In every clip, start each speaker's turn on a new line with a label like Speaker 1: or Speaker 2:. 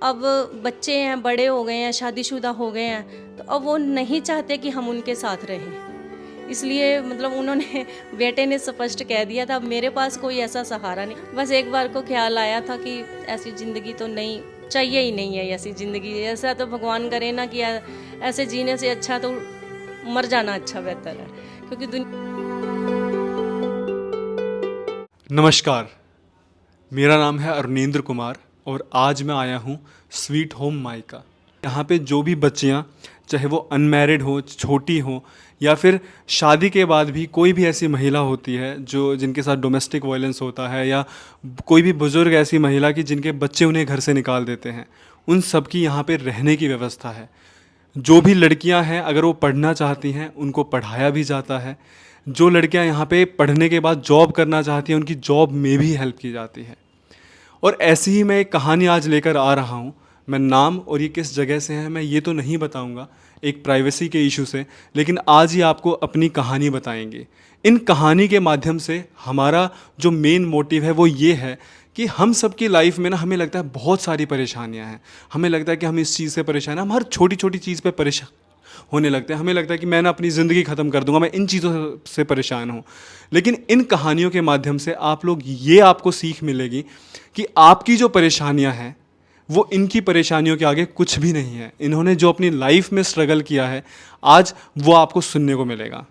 Speaker 1: अब बच्चे हैं, बड़े हो गए हैं, शादीशुदा हो गए हैं, तो अब वो नहीं चाहते कि हम उनके साथ रहें। इसलिए मतलब उन्होंने बेटे ने स्पष्ट कह दिया था, अब मेरे पास कोई ऐसा सहारा नहीं। बस एक बार को ख्याल आया था कि ऐसी ज़िंदगी तो नहीं चाहिए ही नहीं है। ऐसी ज़िंदगी ऐसा तो भगवान करे ना कि ऐसे जीने से अच्छा तो मर जाना अच्छा बेहतर है, क्योंकि
Speaker 2: नमस्कार, मेरा नाम है अरुणेंद्र कुमार और आज मैं आया हूँ स्वीट होम मायका। यहाँ पे जो भी बच्चियाँ, चाहे वो अनमैरिड हो, छोटी हो या फिर शादी के बाद भी कोई भी ऐसी महिला होती है जो जिनके साथ डोमेस्टिक वायलेंस होता है, या कोई भी बुज़ुर्ग ऐसी महिला कि जिनके बच्चे उन्हें घर से निकाल देते हैं, उन सब की यहाँ पे रहने की व्यवस्था है। जो भी लड़कियां हैं, अगर वो पढ़ना चाहती हैं, उनको पढ़ाया भी जाता है। जो लड़कियां यहाँ पे पढ़ने के बाद जॉब करना चाहती हैं, उनकी जॉब में भी हेल्प की जाती है। और ऐसी ही मैं एक कहानी आज लेकर आ रहा हूँ। मैं नाम और ये किस जगह से है मैं ये तो नहीं बताऊँगा, एक प्राइवेसी के इशू से, लेकिन आज ही आपको अपनी कहानी बताएंगे। इन कहानी के माध्यम से हमारा जो मेन मोटिव है वो ये है कि हम सबकी लाइफ में ना, हमें लगता है बहुत सारी परेशानियां हैं। हमें लगता है कि हम इस चीज़ से परेशान हैं, हम हर छोटी छोटी चीज़ पे परेशान होने लगते हैं। हमें लगता है कि मैं ना अपनी ज़िंदगी ख़त्म कर दूंगा, मैं इन चीज़ों से परेशान हूँ। लेकिन इन कहानियों के माध्यम से आप लोग, ये आपको सीख मिलेगी कि आपकी जो परेशानियाँ हैं वो इनकी परेशानियों के आगे कुछ भी नहीं है। इन्होंने जो अपनी लाइफ में स्ट्रगल किया है, आज वो आपको सुनने को मिलेगा।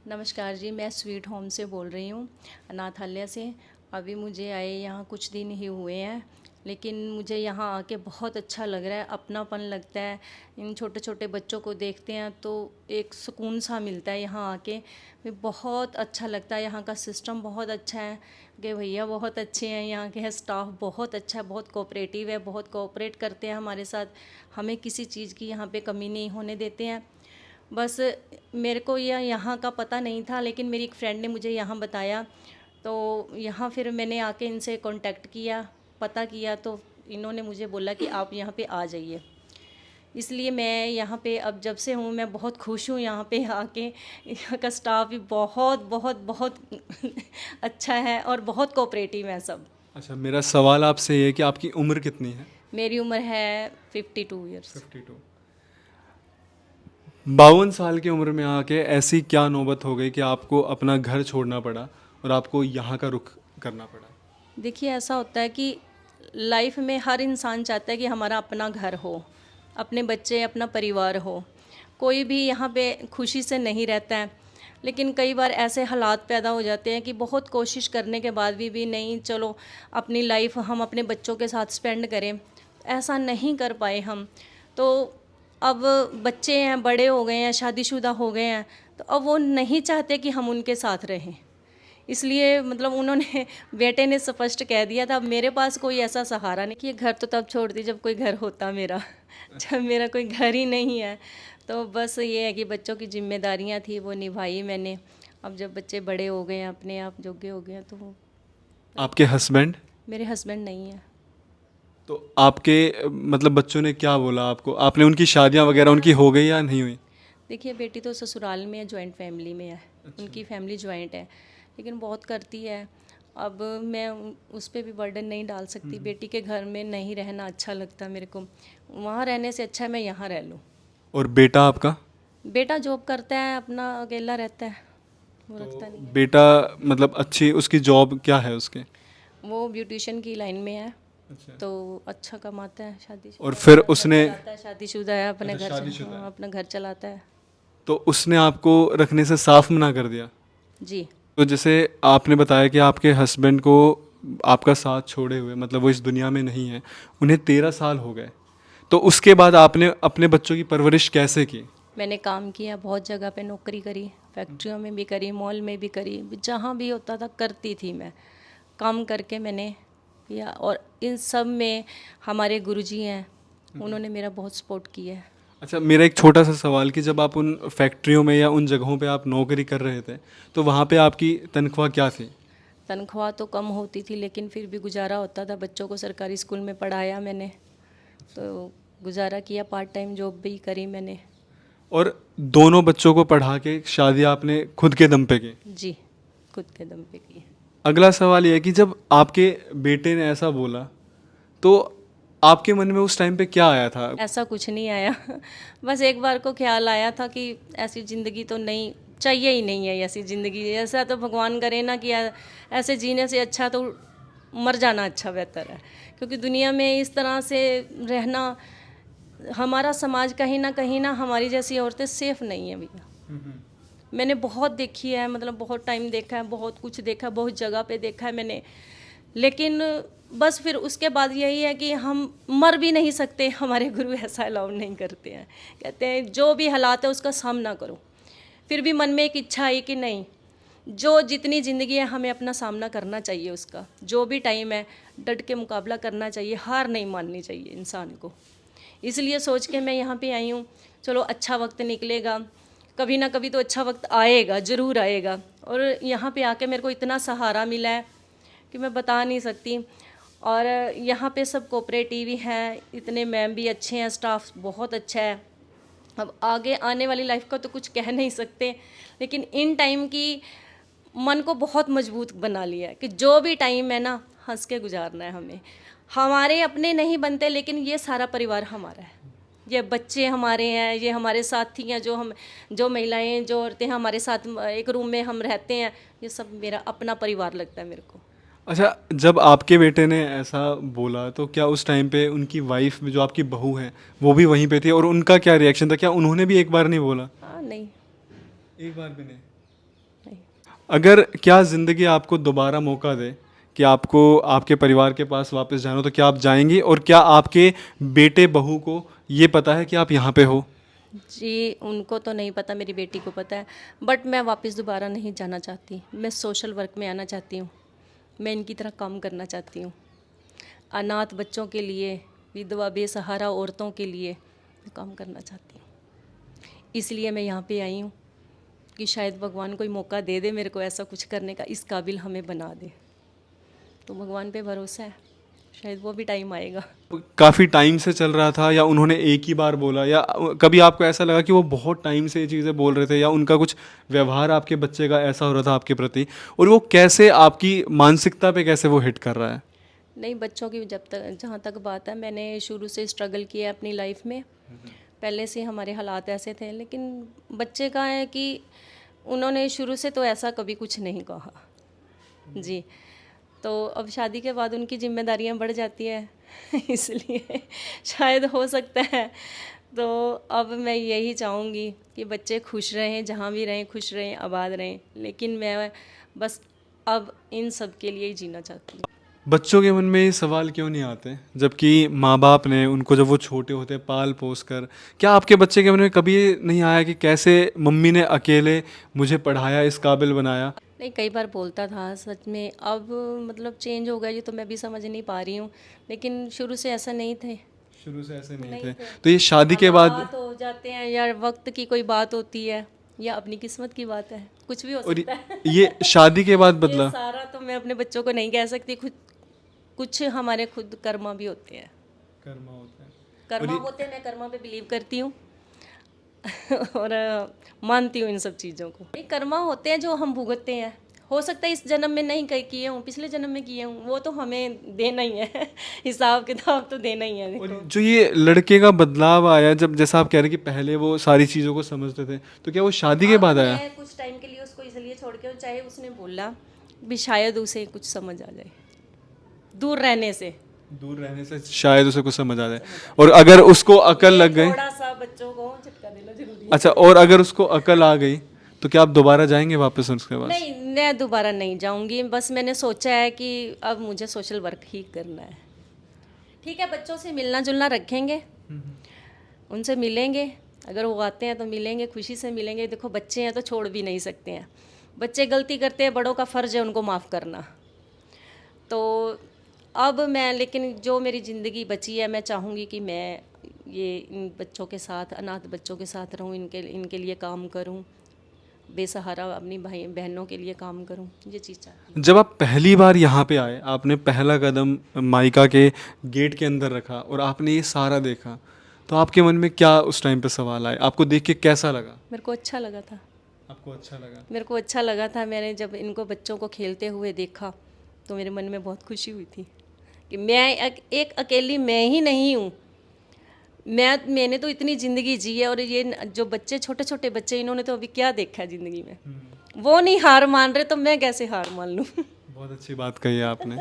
Speaker 1: नमस्कार जी, मैं स्वीट होम से बोल रही हूँ, अनाथालय से। अभी मुझे आए यहाँ कुछ दिन ही हुए हैं, लेकिन मुझे यहाँ आके बहुत अच्छा लग रहा है, अपनापन लगता है। इन छोटे छोटे बच्चों को देखते हैं तो एक सुकून सा मिलता है यहाँ आके। बहुत अच्छा लगता है, यहाँ का सिस्टम बहुत अच्छा है कि भैया बहुत अच्छे हैं, यहाँ के स्टाफ बहुत अच्छा है, बहुत कोऑपरेटिव है, बहुत कोऑपरेट करते हैं हमारे साथ। हमें किसी चीज़ की यहाँ पे कमी नहीं होने देते हैं। बस मेरे को यह यहाँ का पता नहीं था, लेकिन मेरी एक फ्रेंड ने मुझे यहाँ बताया, तो यहाँ फिर मैंने आके इनसे कांटेक्ट किया, पता किया, तो इन्होंने मुझे बोला कि आप यहाँ पे आ जाइए। इसलिए मैं यहाँ पे अब जब से हूँ, मैं बहुत खुश हूँ यहाँ पे आके। यहाँ का स्टाफ भी बहुत बहुत बहुत अच्छा है और बहुत कोऑपरेटिव है सब।
Speaker 2: अच्छा, मेरा सवाल आपसे ये है कि आपकी उम्र कितनी है?
Speaker 1: मेरी उम्र है 52 ईयर्स।
Speaker 2: 52। 52 साल की उम्र में आके ऐसी क्या नौबत हो गई कि आपको अपना घर छोड़ना पड़ा और आपको यहाँ का रुख करना पड़ा?
Speaker 1: देखिए, ऐसा होता है कि लाइफ में हर इंसान चाहता है कि हमारा अपना घर हो, अपने बच्चे, अपना परिवार हो। कोई भी यहाँ पे खुशी से नहीं रहता है, लेकिन कई बार ऐसे हालात पैदा हो जाते हैं कि बहुत कोशिश करने के बाद भी नहीं, चलो अपनी लाइफ हम अपने बच्चों के साथ स्पेंड करें, ऐसा नहीं कर पाए हम। तो अब बच्चे हैं, बड़े हो गए हैं, शादीशुदा हो गए हैं, तो अब वो नहीं चाहते कि हम उनके साथ रहें। इसलिए मतलब उन्होंने बेटे ने स्पष्ट कह दिया था, अब मेरे पास कोई ऐसा सहारा नहीं। कि घर तो तब छोड़ दी जब कोई घर होता मेरा। जब मेरा कोई घर ही नहीं है, तो बस ये है कि बच्चों की जिम्मेदारियां थी, वो निभाई मैंने। अब जब बच्चे बड़े हो गए हैं, अपने आप जोगे हो गए हैं, तो वो
Speaker 2: आपके हस्बैंड?
Speaker 1: मेरे हस्बैंड नहीं है।
Speaker 2: तो आपके मतलब बच्चों ने क्या बोला आपको? आपने उनकी शादियां वगैरह उनकी हो गई या नहीं हुई?
Speaker 1: देखिए, बेटी तो ससुराल में है, जॉइंट फैमिली में है।
Speaker 2: अच्छा।
Speaker 1: उनकी फैमिली जॉइंट है, लेकिन बहुत करती है। अब मैं उस पर भी बर्डन नहीं डाल सकती। बेटी के घर में नहीं रहना अच्छा लगता मेरे को, वहाँ रहने से अच्छा है मैं यहाँ रह लूँ।
Speaker 2: और बेटा आपका?
Speaker 1: बेटा जॉब करता है, अपना अकेला रहता है, वो
Speaker 2: तो
Speaker 1: रखता नहीं है।
Speaker 2: बेटा मतलब अच्छी उसकी जॉब क्या है उसके?
Speaker 1: वो ब्यूटिशियन की लाइन में है,
Speaker 2: अच्छा।
Speaker 1: तो अच्छा कमाता है,
Speaker 2: और
Speaker 1: शादीशुदा है,
Speaker 2: फिर
Speaker 1: अपना घर
Speaker 2: उसने,
Speaker 1: चलाता है, शादीशुदा है, अपने
Speaker 2: अच्छा
Speaker 1: घर से
Speaker 2: शादीशुदा
Speaker 1: हाँ,
Speaker 2: है,
Speaker 1: अपना घर चलाता है।
Speaker 2: तो उसने आपको रखने से साफ मना कर दिया?
Speaker 1: जी।
Speaker 2: तो जैसे आपने बताया कि आपके हस्बैंड को आपका साथ छोड़े हुए, मतलब वो इस दुनिया में नहीं है, उन्हें 13 साल हो गए, तो उसके बाद आपने अपने बच्चों की परवरिश कैसे की?
Speaker 1: मैंने काम किया, बहुत जगह पे नौकरी करी, फैक्ट्रियों में भी करी, मॉल में भी करी, जहाँ भी होता था करती थी मैं। काम करके मैंने किया, और इन सब में हमारे गुरुजी हैं, उन्होंने मेरा बहुत सपोर्ट किया है।
Speaker 2: अच्छा, मेरा एक छोटा सा सवाल कि जब आप उन फैक्ट्रियों में या उन जगहों पे आप नौकरी कर रहे थे, तो वहाँ पे आपकी तनख्वाह क्या थी?
Speaker 1: तनख्वाह तो कम होती थी, लेकिन फिर भी गुजारा होता था। बच्चों को सरकारी स्कूल में पढ़ाया मैंने, तो गुजारा किया। पार्ट टाइम जॉब भी करी मैंने।
Speaker 2: और दोनों बच्चों को पढ़ा के शादी आपने खुद के दम पे की?
Speaker 1: जी, खुद के दम पे की।
Speaker 2: अगला सवाल ये है कि जब आपके बेटे ने ऐसा बोला, तो आपके मन में उस टाइम पे क्या आया था?
Speaker 1: ऐसा कुछ नहीं आया बस एक बार को ख्याल आया था कि ऐसी ज़िंदगी तो नहीं चाहिए ही नहीं है, ऐसी ज़िंदगी ऐसा तो भगवान करे ना कि ऐसे जीने से अच्छा तो मर जाना अच्छा बेहतर है, क्योंकि दुनिया में इस तरह से रहना, हमारा समाज कहीं ना हमारी जैसी औरतें सेफ़ नहीं है भैया। मैंने बहुत देखी है, मतलब बहुत टाइम देखा है, बहुत कुछ देखा, बहुत जगह पे देखा है मैंने, लेकिन बस फिर उसके बाद यही है कि हम मर भी नहीं सकते, हमारे गुरु ऐसा अलाउ नहीं करते हैं, कहते हैं जो भी हालात है उसका सामना करो। फिर भी मन में एक इच्छा आई कि नहीं, जो जितनी ज़िंदगी है हमें अपना सामना करना चाहिए, उसका जो भी टाइम है डट के मुकाबला करना चाहिए, हार नहीं माननी चाहिए इंसान को। इसलिए सोच के मैं यहाँ पे आई हूँ, चलो अच्छा वक्त निकलेगा, कभी ना कभी तो अच्छा वक्त आएगा, ज़रूर आएगा। और यहाँ पे आके मेरे को इतना सहारा मिला है कि मैं बता नहीं सकती। और यहाँ पे सब कोऑपरेटिव ही हैं, इतने मैम भी अच्छे हैं, स्टाफ बहुत अच्छा है। अब आगे आने वाली लाइफ का तो कुछ कह नहीं सकते, लेकिन इन टाइम की मन को बहुत मजबूत बना लिया है कि जो भी टाइम है ना हंस के गुजारना है हमें। हमारे अपने नहीं बनते, लेकिन ये सारा परिवार हमारा है, ये बच्चे हमारे हैं, ये हमारे साथी हैं, जो महिलाएं, जो औरतें हमारे साथ एक रूम में हम रहते हैं, ये सब मेरा अपना परिवार लगता है मेरे को।
Speaker 2: अच्छा, जब आपके बेटे ने ऐसा बोला तो क्या उस टाइम पे उनकी वाइफ जो आपकी बहू है वो भी वहीं पे थी, और उनका क्या रिएक्शन था? क्या उन्होंने भी एक बार नहीं बोला?
Speaker 1: हाँ नहीं,
Speaker 2: एक बार भी नहीं।
Speaker 1: नहीं।
Speaker 2: अगर क्या ज़िंदगी आपको दोबारा मौका दे कि आपको आपके परिवार के पास वापस जाना हो, तो क्या आप जाएंगी? और क्या आपके बेटे बहू को ये पता है कि आप यहाँ पे हो?
Speaker 1: जी, उनको तो नहीं पता, मेरी बेटी को पता है, बट मैं वापस दोबारा नहीं जाना चाहती। मैं सोशल वर्क में आना चाहती हूँ, मैं इनकी तरह काम करना चाहती हूँ। अनाथ बच्चों के लिए, विधवा बेसहारा औरतों के लिए मैं काम करना चाहती हूँ। इसलिए मैं यहाँ पे आई हूँ कि शायद भगवान कोई मौका दे दे मेरे को ऐसा कुछ करने का, इस काबिल हमें बना दे। तो भगवान पे भरोसा है, शायद वो भी टाइम आएगा।
Speaker 2: काफ़ी टाइम से चल रहा था, या उन्होंने एक ही बार बोला, या कभी आपको ऐसा लगा कि वो बहुत टाइम से ये चीज़ें बोल रहे थे, या उनका कुछ व्यवहार आपके बच्चे का ऐसा हो रहा था आपके प्रति, और वो कैसे आपकी मानसिकता पे कैसे वो हिट कर रहा है?
Speaker 1: नहीं, बच्चों की जब तक जहाँ तक बात है, मैंने शुरू से स्ट्रगल किया है अपनी लाइफ में। पहले से हमारे हालात ऐसे थे, लेकिन बच्चे का है कि उन्होंने शुरू से तो ऐसा कभी कुछ नहीं कहा जी। तो अब शादी के बाद उनकी जिम्मेदारियां बढ़ जाती है इसलिए शायद हो सकता है। तो अब मैं यही चाहूँगी कि बच्चे खुश रहें, जहाँ भी रहें खुश रहें, आबाद रहें, लेकिन मैं बस अब इन सब के लिए ही जीना चाहती हूँ।
Speaker 2: बच्चों के मन में ये सवाल क्यों नहीं आते, जबकि माँ बाप ने उनको जब वो छोटे होते हैं पाल पोस कर? क्या आपके बच्चे के मन में कभी ये नहीं आया कि कैसे मम्मी ने अकेले मुझे पढ़ाया, इस काबिल बनाया?
Speaker 1: नहीं, कई बार बोलता था सच में, अब मतलब चेंज हो गया ये तो मैं भी समझ नहीं पा रही हूँ, लेकिन शुरू से ऐसा नहीं थे।
Speaker 2: शुरू से ऐसे नहीं
Speaker 1: नहीं
Speaker 2: थे।
Speaker 1: थे।
Speaker 2: तो ये शादी के बाद,
Speaker 1: हालात हो जाते हैं या वक्त की कोई बात होती है या अपनी किस्मत की बात है, कुछ भी हो
Speaker 2: और
Speaker 1: सकता है
Speaker 2: ये शादी के बाद
Speaker 1: ये
Speaker 2: बदला?
Speaker 1: सारा तो मैं अपने बच्चों को नहीं कह सकती, खुद कुछ हमारे खुद कर्मा भी होते हैं।
Speaker 2: कर्मा होता है।
Speaker 1: कर्मा होते हैं, मैं कर्मा पे बिलीव करती हूँ और मानती हूँ इन सब चीज़ों को। ये कर्मा होते हैं जो हम भुगतते हैं, हो सकता है इस जन्म में नहीं कहीं किए हूँ, पिछले जन्म में किए हूँ, वो तो हमें देना ही है हिसाब किताब तो देना ही है।
Speaker 2: और
Speaker 1: देखो,
Speaker 2: जो ये लड़के का बदलाव आया, जब जैसा आप कह रहे हैं कि पहले वो सारी चीज़ों को समझते थे, तो क्या वो शादी के
Speaker 1: अब
Speaker 2: बाद आया?
Speaker 1: मैं कुछ टाइम के लिए उसको इसलिए छोड़ के, चाहे उसने बोला भी शायद उसे कुछ समझ आ जाए, दूर रहने से।
Speaker 2: दूर रहने से शायद उसे कुछ समझ आ जाए, और अगर उसको अकल
Speaker 1: ये
Speaker 2: लग गई।
Speaker 1: थोड़ा सा बच्चों को झटका देना जरूरी है।
Speaker 2: अच्छा, और अगर उसको अकल आ गई तो क्या आप दोबारा जाएंगे वापस उसके पास?
Speaker 1: नहीं, मैं दोबारा नहीं जाऊंगी, बस मैंने सोचा है कि अब मुझे सोशल वर्क ही करना है। ठीक है, बच्चों से मिलना जुलना रखेंगे, उनसे मिलेंगे, अगर वो आते हैं तो मिलेंगे, खुशी से मिलेंगे। देखो बच्चे हैं तो छोड़ भी नहीं सकते हैं, बच्चे गलती करते हैं, बड़ों का फ़र्ज़ है उनको माफ़ करना। तो अब मैं, लेकिन जो मेरी ज़िंदगी बची है, मैं चाहूँगी कि मैं ये इन बच्चों के साथ, अनाथ बच्चों के साथ रहूँ, इनके लिए काम करूँ, बेसहारा अपनी भाई बहनों के लिए काम करूँ, ये चीज़ चाहती हूँ।
Speaker 2: जब आप पहली बार यहाँ पे आए, आपने पहला कदम मायका के गेट के अंदर रखा और आपने ये सारा देखा, तो आपके मन में क्या उस टाइम पे सवाल आए? आपको देख के कैसा लगा?
Speaker 1: मेरे को अच्छा लगा था।
Speaker 2: आपको अच्छा लगा?
Speaker 1: मेरे को अच्छा लगा था, मैंने जब इनको बच्चों को खेलते हुए देखा तो मेरे मन में बहुत खुशी हुई थी कि एक अकेली मैं ही नहीं हूँ। मैंने तो इतनी ज़िंदगी जी है, और ये जो बच्चे, छोटे छोटे बच्चे, इन्होंने तो अभी क्या देखा है ज़िंदगी में। वो नहीं हार मान रहे तो मैं कैसे हार मान लूँ।
Speaker 2: बहुत अच्छी बात कही है आपने।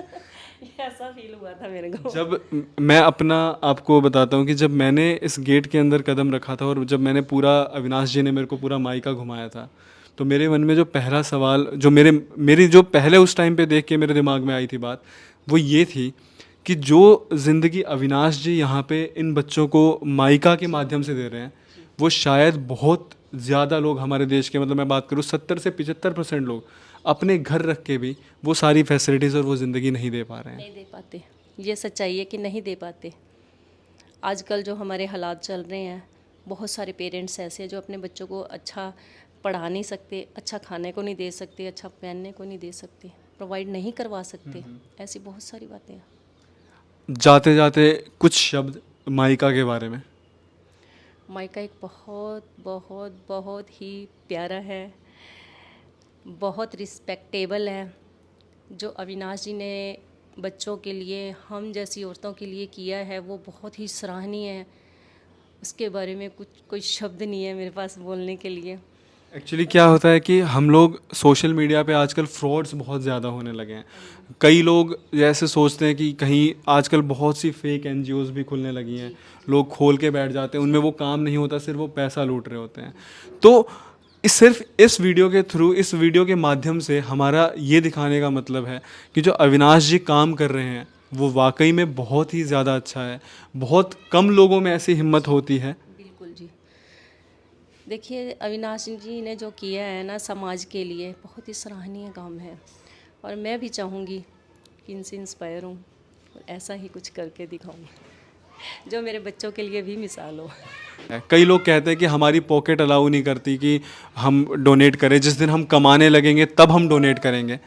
Speaker 1: ऐसा फील हुआ था मेरे को।
Speaker 2: जब मैं अपना आपको बताता हूँ कि जब मैंने इस गेट के अंदर कदम रखा था और जब मैंने पूरा, अविनाश जी ने मेरे को पूरा मायका घुमाया था, तो मेरे मन में जो पहला सवाल, जो मेरी जो पहले उस टाइम पे देख के मेरे दिमाग में आई थी बात, वो ये थी कि जो ज़िंदगी अविनाश जी यहाँ पे इन बच्चों को मायका के माध्यम से दे रहे हैं, वो शायद बहुत ज़्यादा लोग हमारे देश के, मतलब मैं बात करूँ 70 से 75% लोग अपने घर रख के भी वो सारी फैसिलिटीज़ और वो ज़िंदगी नहीं दे पा रहे हैं।
Speaker 1: नहीं दे पाते, ये सच्चाई है कि नहीं दे पाते। आजकल जो हमारे हालात चल रहे हैं, बहुत सारे पेरेंट्स ऐसे हैं जो अपने बच्चों को अच्छा पढ़ा नहीं सकते, अच्छा खाने को नहीं दे सकते, अच्छा पहनने को नहीं दे सकते, प्रोवाइड नहीं करवा सकते। ऐसी बहुत सारी बातें हैं।
Speaker 2: जाते जाते कुछ शब्द माइका के बारे में।
Speaker 1: मायका एक बहुत बहुत बहुत ही प्यारा है, बहुत रिस्पेक्टेबल है। जो अविनाश जी ने बच्चों के लिए, हम जैसी औरतों के लिए किया है, वो बहुत ही सराहनीय है। उसके बारे में कुछ कोई शब्द नहीं है मेरे पास बोलने के लिए।
Speaker 2: एक्चुअली क्या होता है कि हम लोग सोशल मीडिया पे आजकल फ्रॉड्स बहुत ज़्यादा होने लगे हैं। कई लोग जैसे सोचते हैं कि कहीं, आजकल बहुत सी फेक एनजीओज भी खुलने लगी हैं, लोग खोल के बैठ जाते हैं, उनमें वो काम नहीं होता, सिर्फ वो पैसा लूट रहे होते हैं। तो सिर्फ इस वीडियो के थ्रू, इस वीडियो के माध्यम से हमारा ये दिखाने का मतलब है कि जो अविनाश जी काम कर रहे हैं वो वाकई में बहुत ही ज़्यादा अच्छा है। बहुत कम लोगों में ऐसी हिम्मत होती है।
Speaker 1: बिल्कुल जी। देखिए, अविनाश जी ने जो किया है ना समाज के लिए, बहुत ही सराहनीय काम है। और मैं भी चाहूँगी कि इनसे इंस्पायर हूँ और ऐसा ही कुछ करके दिखाऊँ जो मेरे बच्चों के लिए भी मिसाल हो।
Speaker 2: कई लोग कहते हैं कि हमारी पॉकेट अलाउ नहीं करती कि हम डोनेट करें, जिस दिन हम कमाने लगेंगे तब हम डोनेट करेंगे।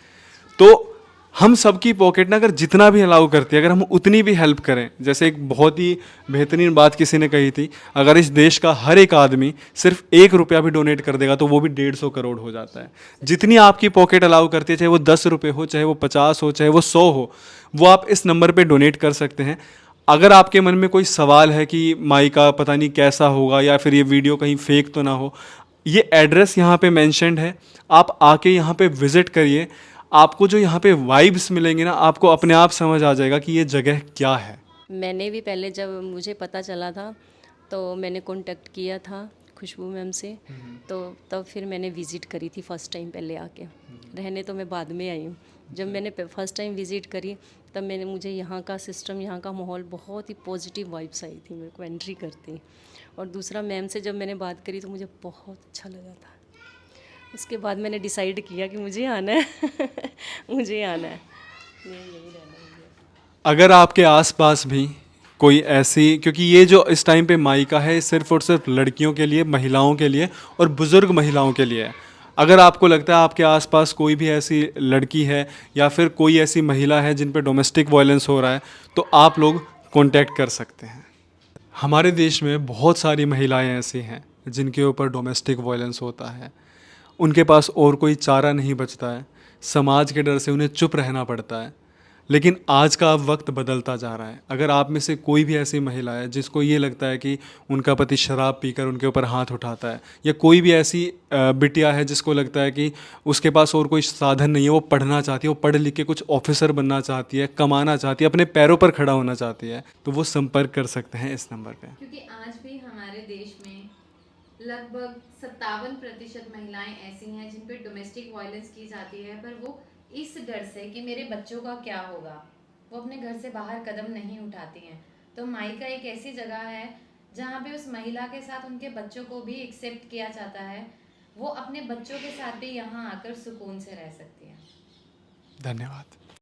Speaker 2: तो हम सबकी पॉकेट ना अगर जितना भी अलाउ करती है, अगर हम उतनी भी हेल्प करें, जैसे एक बहुत ही बेहतरीन बात किसी ने कही थी, अगर इस देश का हर एक आदमी सिर्फ 1 रुपया भी डोनेट कर देगा तो वो भी 150 करोड़ हो जाता है। जितनी आपकी पॉकेट अलाउ करती है, चाहे वो 10 रुपये हो, चाहे वो 50 हो, चाहे वो 100 हो, वो आप इस नंबर पर डोनेट कर सकते हैं। अगर आपके मन में कोई सवाल है कि माइका पता नहीं कैसा होगा या फिर ये वीडियो कहीं फेक तो ना हो, ये एड्रेस यहाँ पे मेंशन्ड है, आप आके यहाँ पे विज़िट करिए। आपको जो यहाँ पे वाइब्स मिलेंगे ना, आपको अपने आप समझ आ जाएगा कि ये जगह क्या है।
Speaker 1: मैंने भी पहले, जब मुझे पता चला था तो मैंने कांटेक्ट किया था खुशबू मैम से। तो तब फिर मैंने विज़िट करी थी फर्स्ट टाइम पहले आके। रहने तो मैं बाद में आई हूँ। जब मैंने फर्स्ट टाइम विज़िट करी, तब मुझे यहाँ का सिस्टम, यहाँ का माहौल, बहुत ही पॉजिटिव वाइब्स आई थी मेरे को एंट्री करती। और दूसरा, मैम से जब मैंने बात करी तो मुझे बहुत अच्छा लगा था। उसके बाद मैंने डिसाइड किया कि मुझे आना है मुझे आना है, यही रहना है।
Speaker 2: अगर आपके आसपास भी कोई ऐसी, क्योंकि ये जो इस टाइम पे माइका है, सिर्फ और सिर्फ लड़कियों के लिए, महिलाओं के लिए और बुज़ुर्ग महिलाओं के लिए है। अगर आपको लगता है आपके आसपास कोई भी ऐसी लड़की है या फिर कोई ऐसी महिला है जिन पे डोमेस्टिक वायलेंस हो रहा है, तो आप लोग कांटेक्ट कर सकते हैं। हमारे देश में बहुत सारी महिलाएं ऐसी हैं जिनके ऊपर डोमेस्टिक वायलेंस होता है। उनके पास और कोई चारा नहीं बचता है, समाज के डर से उन्हें चुप रहना पड़ता है। लेकिन आज का अब वक्त बदलता जा रहा है। अगर आप में से कोई भी ऐसी महिला है जिसको ये लगता है कि उनका पति शराब पीकर उनके ऊपर हाथ उठाता है, या कोई भी ऐसी बिटिया है जिसको लगता है कि उसके पास और कोई साधन नहीं है, वो पढ़ना चाहती है, वो पढ़ लिख के कुछ ऑफिसर बनना चाहती है, कमाना चाहती है, अपने पैरों पर खड़ा होना चाहती है, तो वो संपर्क कर सकते हैं इस नंबर पर।
Speaker 3: क्योंकि आज भी हमारे देश में लगभग 57% महिलाएं ऐसी हैं जिन पर डोमेस्टिक वायलेंस की जाती है, पर वो इस डर से कि मेरे बच्चों का क्या होगा, वो अपने घर से बाहर कदम नहीं उठाती हैं। तो माइका एक ऐसी जगह है जहाँ पे उस महिला के साथ उनके बच्चों को भी एक्सेप्ट किया जाता है। वो अपने बच्चों के साथ भी यहाँ आकर सुकून से रह सकती है।
Speaker 2: धन्यवाद।